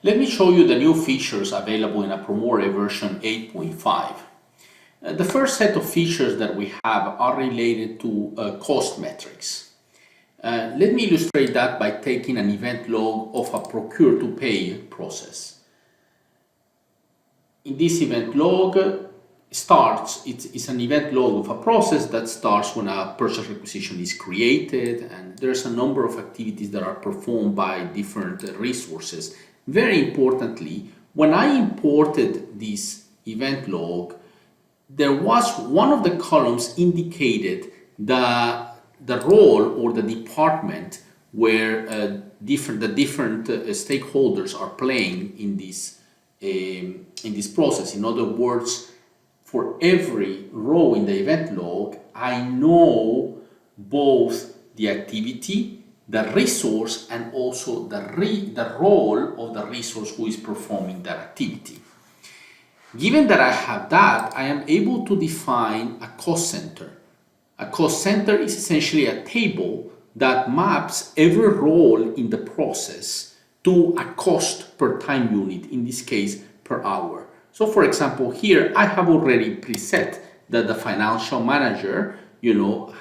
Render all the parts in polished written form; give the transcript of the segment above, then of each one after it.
Let me show you the new features available in Apromore version 8.5. The first set of features that we have are related to cost metrics. Let me illustrate that by taking an event log of a procure to pay process. In this event log it's an event log of a process that starts when a purchase requisition is created, and there's a number of activities that are performed by different resources. Very importantly, when I imported this event log, there was one of the columns indicated the role or the department where the different stakeholders are playing in this process. In other words, for every row in the event log, I know both the activity, the resource, and also the role of the resource who is performing that activity. Given that I have that, I am able to define a cost center. A cost center is essentially a table that maps every role in the process to a cost per time unit, in this case per hour. So for example, here I have already preset that the financial manager,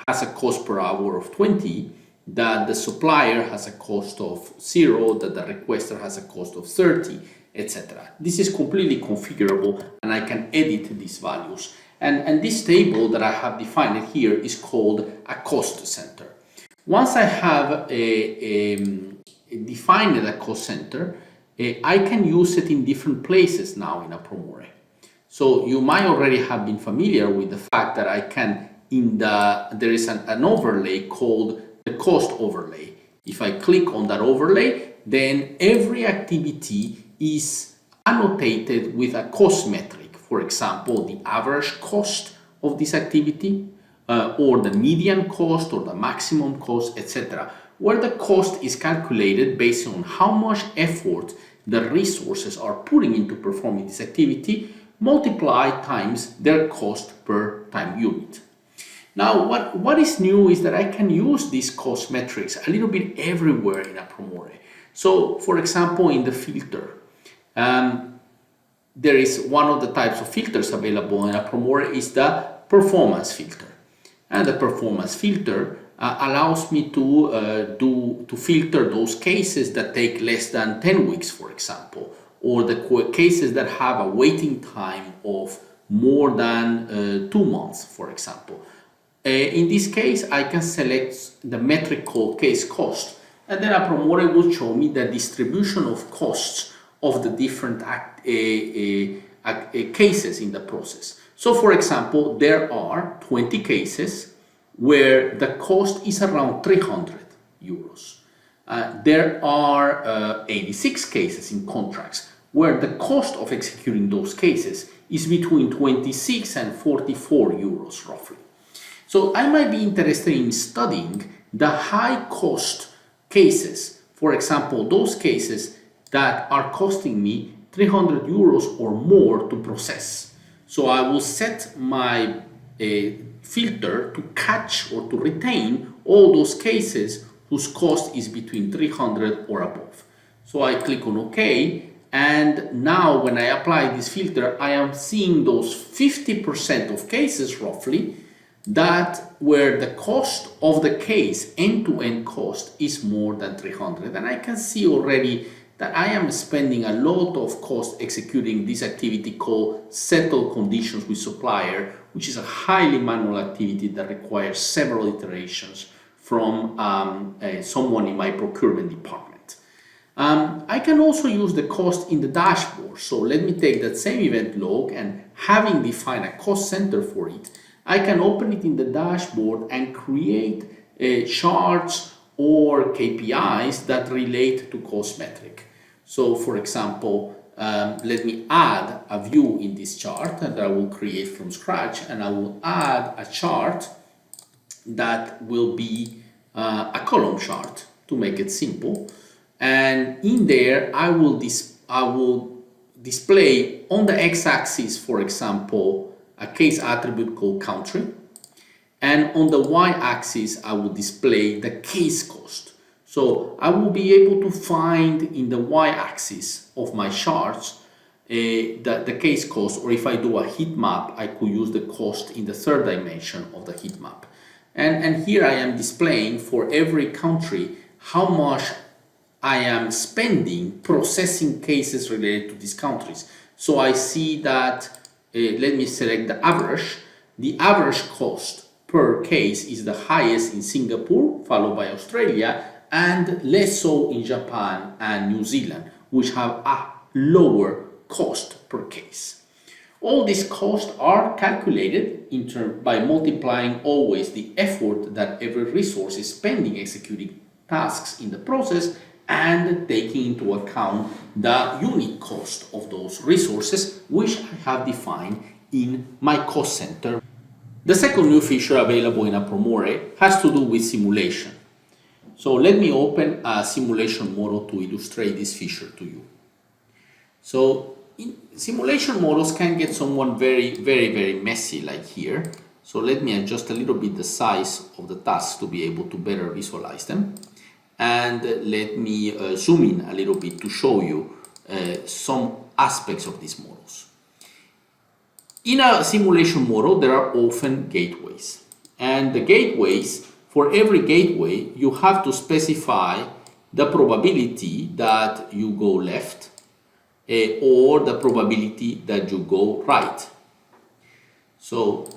has a cost per hour of 20, that the supplier has a cost of 0, that the requester has a cost of 30, etc. This is completely configurable, and I can edit these values. And this table that I have defined here is called a cost center. Once I have defined a cost center, I can use it in different places now in Apromore. So you might already have been familiar with the fact that I can, there is an overlay called the cost overlay. If I click on that overlay, then every activity is annotated with a cost metric. For example, the average cost of this activity, or the median cost, or the maximum cost, etc., where the cost is calculated based on how much effort the resources are putting into performing this activity, multiplied times their cost per time unit. Now, what is new is that I can use these cost metrics a little bit everywhere in Apromore. So, for example, in the filter, there is one of the types of filters available in Apromore is the performance filter. And the performance filter allows me to filter those cases that take less than 10 weeks, for example, or the cases that have a waiting time of more than 2 months, for example. In this case, I can select the metric called case cost, and then Apromore will show me the distribution of costs of the different cases in the process. So for example, there are 20 cases where the cost is around 300 euros. There are 86 cases in contracts where the cost of executing those cases is between 26 and 44 euros roughly. So I might be interested in studying the high cost cases, for example, those cases that are costing me 300 euros or more to process. So I will set my filter to catch or to retain all those cases whose cost is between 300 or above. So I click on OK, and now when I apply this filter, I am seeing those 50% of cases roughly that where the cost of the case, end-to-end cost, is more than 300. And I can see already that I am spending a lot of cost executing this activity called settle conditions with supplier, which is a highly manual activity that requires several iterations from someone in my procurement department. I can also use the cost in the dashboard. So let me take that same event log, and having defined a cost center for it, I can open it in the dashboard and create charts or KPIs that relate to cost metric. So for example, let me add a view in this chart that I will create from scratch, and I will add a chart that will be a column chart to make it simple. And in there, I will display on the x-axis, for example, a case attribute called country, and on the y-axis I will display the case cost. So I will be able to find in the y-axis of my charts the case cost, or if I do a heat map, I could use the cost in the third dimension of the heat map. And here I am displaying for every country how much I am spending processing cases related to these countries. So I see that, let me select the average. The average cost per case is the highest in Singapore, followed by Australia, and less so in Japan and New Zealand, which have a lower cost per case. All these costs are calculated by multiplying always the effort that every resource is spending executing tasks in the process and taking into account the unit cost of those resources, which I have defined in my cost center. The second new feature available in Apromore has to do with simulation. So let me open a simulation model to illustrate this feature to you. So simulation models can get somewhat very messy, like here. So let me adjust a little bit the size of the tasks to be able to better visualize them. And let me zoom in a little bit to show you some aspects of these models. In a simulation model, there are often gateways. And the gateways, for every gateway, you have to specify the probability that you go left or the probability that you go right. So,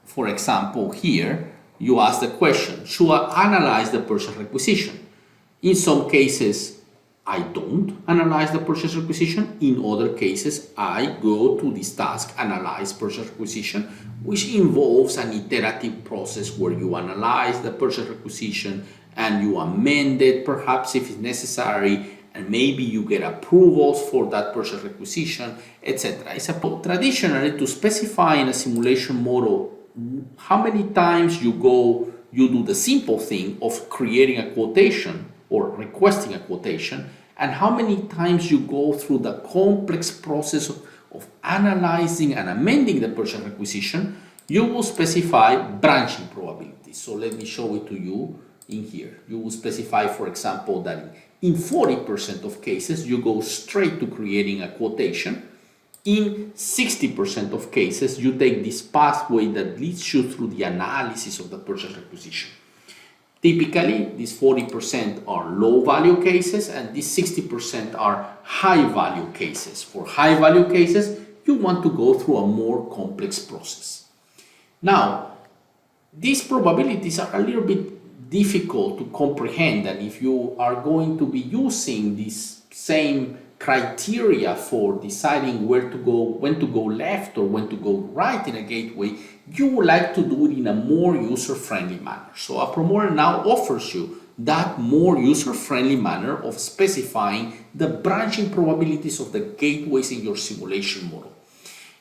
for example, here, you ask the question, should I analyze the purchase requisition? In some cases, I don't analyze the purchase requisition. In other cases, I go to this task, analyze purchase requisition, which involves an iterative process where you analyze the purchase requisition and you amend it, perhaps if it's necessary, and maybe you get approvals for that purchase requisition, etc. It's traditionally to specify in a simulation model how many times you do the simple thing of creating a quotation or requesting a quotation, and how many times you go through the complex process of analyzing and amending the purchase requisition. You will specify branching probabilities. So let me show it to you in here. You will specify, for example, that in 40% of cases, you go straight to creating a quotation. In 60% of cases, you take this pathway that leads you through the analysis of the purchase requisition. Typically, these 40% are low-value cases, and these 60% are high-value cases. For high-value cases, you want to go through a more complex process. Now, these probabilities are a little bit difficult to comprehend, and if you are going to be using this same criteria for deciding where to go, when to go left or when to go right in a gateway, you would like to do it in a more user-friendly manner. So Apromore now offers you that more user-friendly manner of specifying the branching probabilities of the gateways in your simulation model.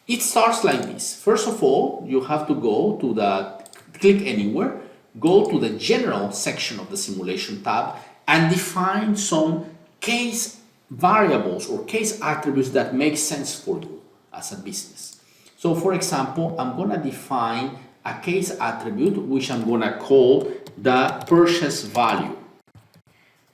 It starts like this. First of all, you have to go to click anywhere, go to the general section of the simulation tab and define some case variables or case attributes that make sense for you as a business. So for example, I'm going to define a case attribute which I'm going to call the purchase value.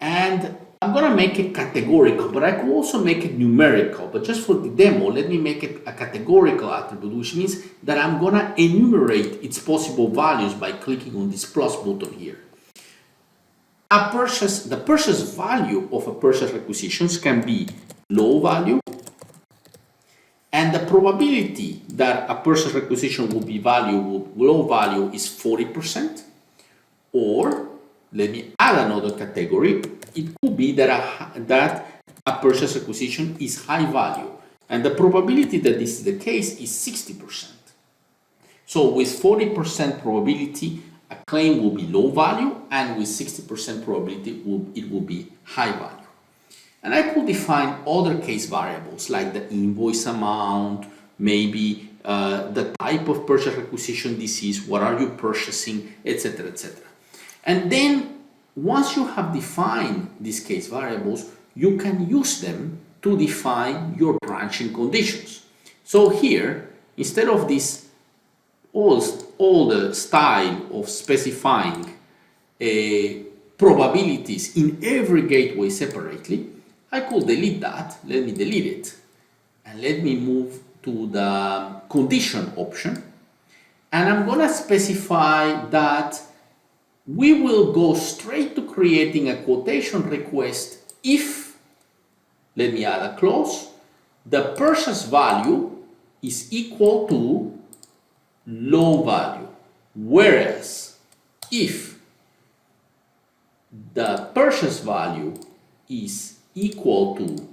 And I'm going to make it categorical, but I could also make it numerical. But just for the demo, let me make it a categorical attribute, which means that I'm going to enumerate its possible values by clicking on this plus button here. The purchase value of a purchase requisitions can be low value, and the probability that a purchase requisition will be low value is 40%, or let me add another category. It could be that a purchase requisition is high value, and the probability that this is the case is 60%. So with 40% probability, a claim will be low value, and with 60% probability, it will be high value. And I could define other case variables like the invoice amount, maybe the type of purchase requisition this is, what are you purchasing, etc., etc. And then once you have defined these case variables, you can use them to define your branching conditions. So here, instead of this all the style of specifying probabilities in every gateway separately, I could delete that. Let me delete it. And let me move to the condition option. And I'm going to specify that we will go straight to creating a quotation request if, let me add a clause, the purchase value is equal to low value. Whereas if the purchase value is equal to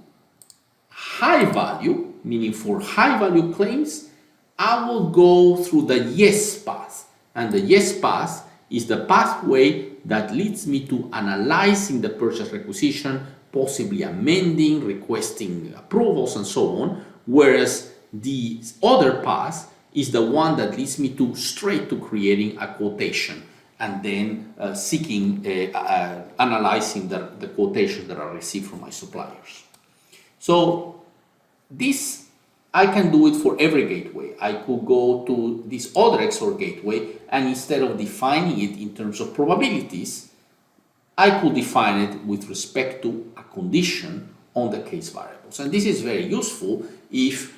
high value, meaning for high value claims, I will go through the yes path. And the yes path is the pathway that leads me to analyzing the purchase requisition, possibly amending, requesting approvals, and so on. Whereas the other path is the one that leads me to straight to creating a quotation and then analyzing the quotations that I receive from my suppliers. So this, I can do it for every gateway. I could go to this other XOR gateway, and instead of defining it in terms of probabilities, I could define it with respect to a condition on the case variables. And this is very useful if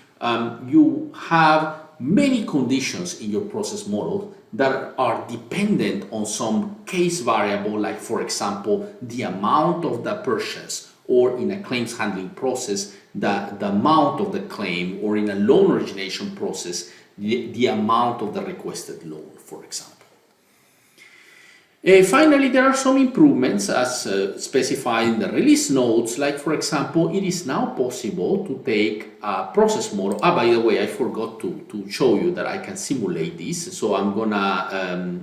you have many conditions in your process model that are dependent on some case variable, like for example, the amount of the purchase, or in a claims handling process, the amount of the claim, or in a loan origination process, the amount of the requested loan, for example. Finally, there are some improvements as specified in the release notes, like for example, it is now possible to take a process model. By the way, I forgot to show you that I can simulate this, so I'm gonna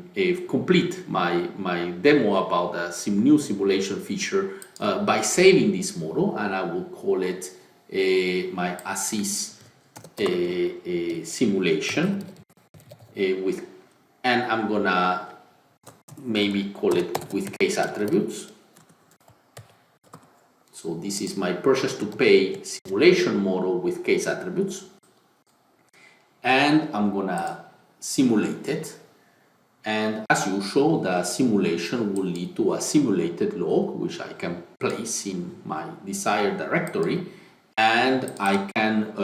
complete my demo about the new simulation feature by saving this model, and I will call it my assist simulation and I'm gonna maybe call it with case attributes. So this is my purchase to pay simulation model with case attributes, and I'm gonna simulate it. And as usual, the simulation will lead to a simulated log, which I can place in my desired directory, and I can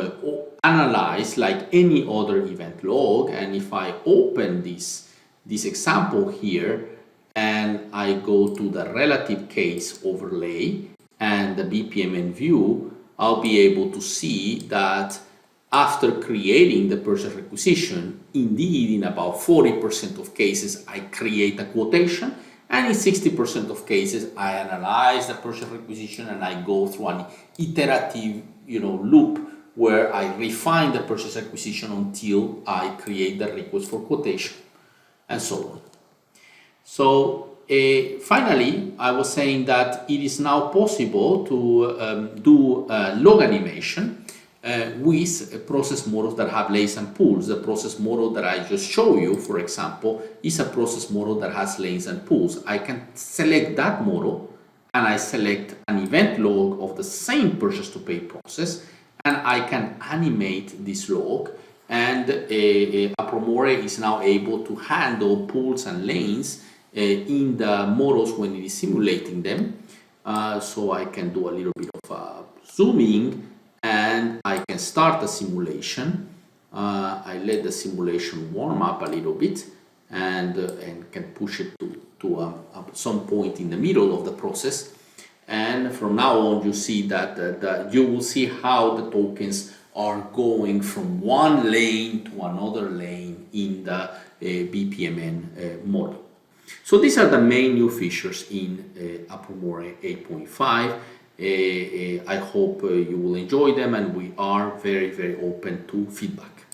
analyze like any other event log. And if I open this example here and I go to the relative case overlay and the BPMN view, I'll be able to see that after creating the purchase requisition, indeed in about 40% of cases I create a quotation, and in 60% of cases I analyze the purchase requisition and I go through an iterative loop where I refine the purchase requisition until I create the request for quotation, and so on. So finally, I was saying that it is now possible to do log animation with process models that have lanes and pools. The process model that I just showed you, for example, is a process model that has lanes and pools. I can select that model and I select an event log of the same purchase to pay process, and I can animate this log, and Apromore is now able to handle pools and lanes in the models when it is simulating them. So I can do a little bit of zooming, and I can start the simulation. I let the simulation warm up a little bit, and can push it to some point in the middle of the process. And from now on, you see that you will see how the tokens are going from one lane to another lane in the BPMN model. So these are the main new features in Apromore 8.5. I hope you will enjoy them, and we are very, very open to feedback.